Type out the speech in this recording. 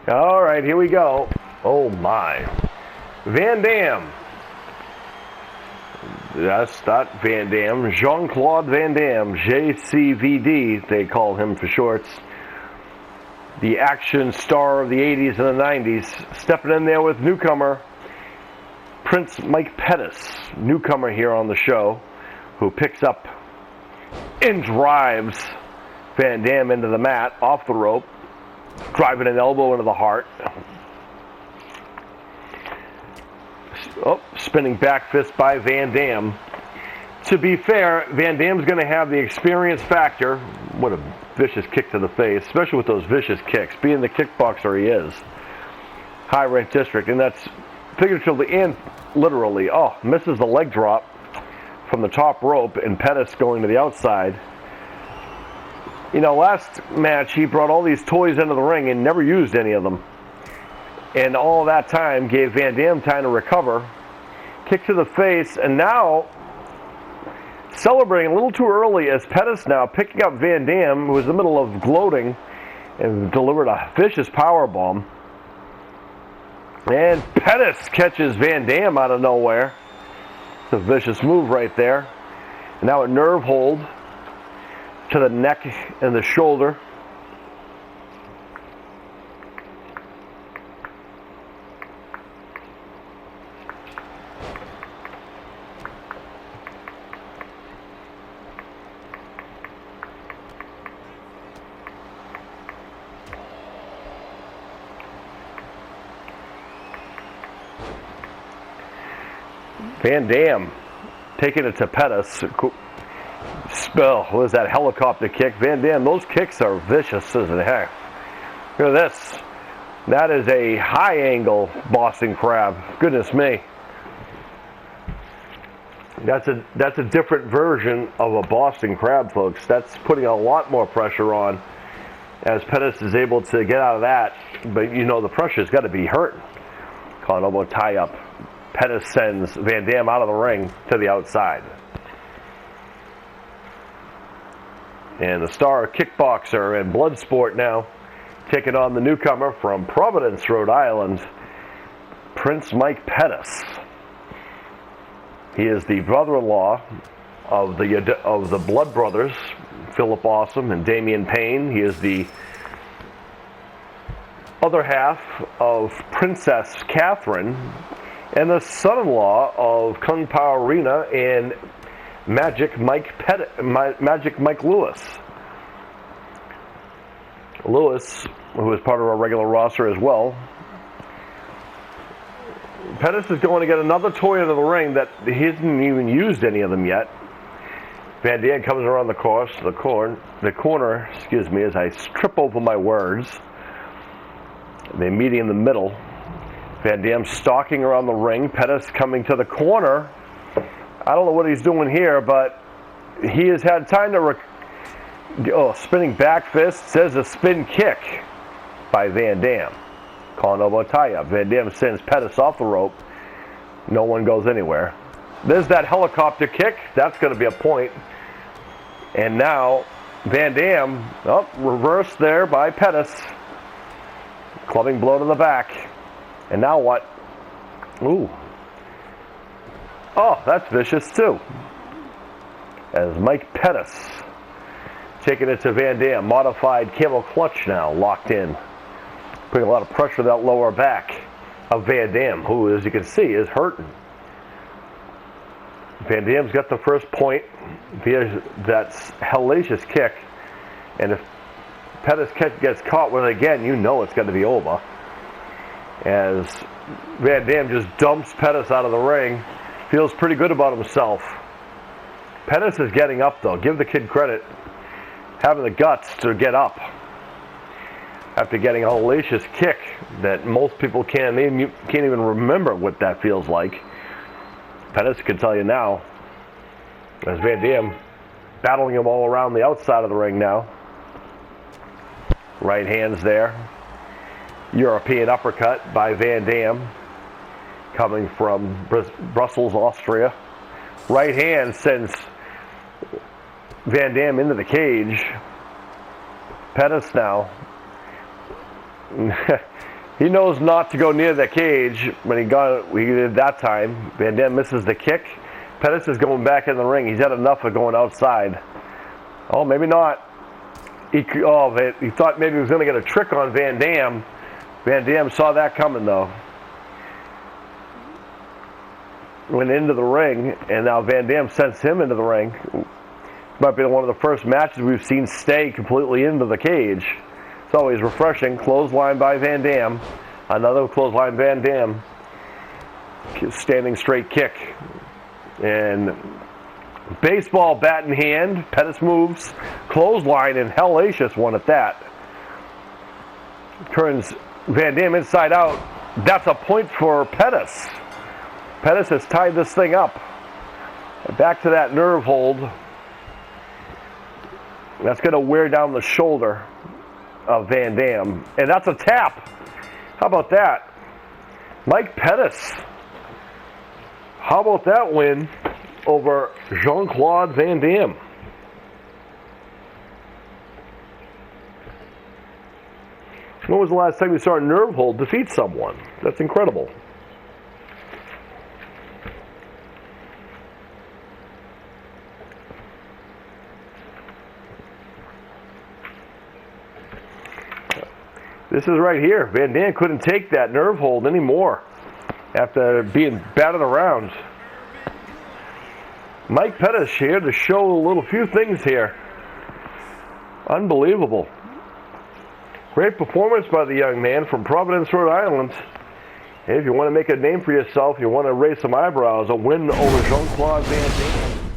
All right, here we go. Oh, my. Van Damme. That's not Van Damme. Jean-Claude Van Damme. JCVD, they call him for shorts. The action star of the 80s and the 90s. Stepping in there with newcomer Prince Mike Pettis. Newcomer here on the show. Who picks up and drives Van Damme into the mat, off the rope. Driving an elbow into the heart. Oh, spinning back fist by Van Damme. To be fair, Van Damme's going to have the experience factor. What a vicious kick to the face, especially with those vicious kicks. Being the kickboxer he is. High-ranked district, and that's figuratively and literally. Oh, misses the leg drop from the top rope, and Pettis going to the outside. You know, last match he brought all these toys into the ring and never used any of them. And all that time gave Van Damme time to recover. Kick to the face, and now celebrating a little too early as Pettis now picking up Van Damme, who was in the middle of gloating, and delivered a vicious powerbomb. And Pettis catches Van Damme out of nowhere. It's a vicious move right there. And now a nerve hold to the neck and the shoulder. Van Damme taking it to Pettis. Spill. What is that helicopter kick? Van Damme, those kicks are vicious as the heck. Look at this. That is a high angle Boston Crab. Goodness me. That's a different version of a Boston Crab, folks. That's putting a lot more pressure on as Pettis is able to get out of that. But you know the pressure's got to be hurting. Call it elbow tie up. Pettis sends Van Damme out of the ring to the outside. And the star kickboxer and blood sport now taking on the newcomer from Providence, Rhode Island, Prince Mike Pettis. He is the brother-in-law of the Blood Brothers, Philip Awesome and Damian Payne. He is the other half of Princess Catherine and the son-in-law of Kung Pao Arena and Magic Mike Lewis. Lewis, who is part of our regular roster as well. Pettis is going to get another toy into the ring that he hasn't even used any of them yet. Van Damme comes around the corner, as I trip over my words. They meet in the middle. Van Damme stalking around the ring. Pettis coming to the corner. I don't know what he's doing here, but he has had time to spinning back fist. Says a spin kick by Van Damme. Calling elbow tie-up. Van Damme sends Pettis off the rope. No one goes anywhere. There's that helicopter kick. That's going to be a point. And now Van Damme, reversed there by Pettis. Clubbing blow to the back. And now what? Ooh. Oh, that's vicious too. As Mike Pettis taking it to Van Damme. Modified camel clutch now, locked in. Putting a lot of pressure on that lower back of Van Damme, who, as you can see, is hurting. Van Damme's got the first point via that hellacious kick. And if Pettis gets caught with it again, you know it's going to be over. As Van Damme just dumps Pettis out of the ring. Feels pretty good about himself. Pettis is getting up, though. Give the kid credit. Having the guts to get up. After getting a hellacious kick that most people can't even remember what that feels like. Pettis can tell you now. As Van Damme battling him all around the outside of the ring now. Right hands there. European uppercut by Van Damme. Coming from Brussels, Austria. Right hand sends Van Damme into the cage. Pettis now He knows not to go near the cage when he did that time. Van Dam misses the kick. Pettis is going back in the ring. He's had enough of going outside. Oh, maybe not. He thought maybe he was going to get a trick on Van Dam. Van Dam saw that coming, though. Went into the ring, and now Van Dam sends him into the ring. Might be one of the first matches we've seen stay completely into the cage. It's always refreshing. Clothesline by Van Dam. Another clothesline Van Dam. Standing straight kick. And baseball bat in hand. Pettis moves. Clothesline and hellacious one at that. Turns Van Dam inside out. That's a point for Pettis. Pettis has tied this thing up. Back to that nerve hold. That's going to wear down the shoulder of Van Dam. And that's a tap. How about that? Mike Pettis. How about that win over Jean-Claude Van Dam? When was the last time you saw a nerve hold defeat someone? That's incredible. This is right here. Van Dam couldn't take that nerve hold anymore after being batted around. Mike Pettis here to show a few things here. Unbelievable. Great performance by the young man from Providence, Rhode Island. Hey, if you want to make a name for yourself, you want to raise some eyebrows, a win over Jean-Claude Van Dam.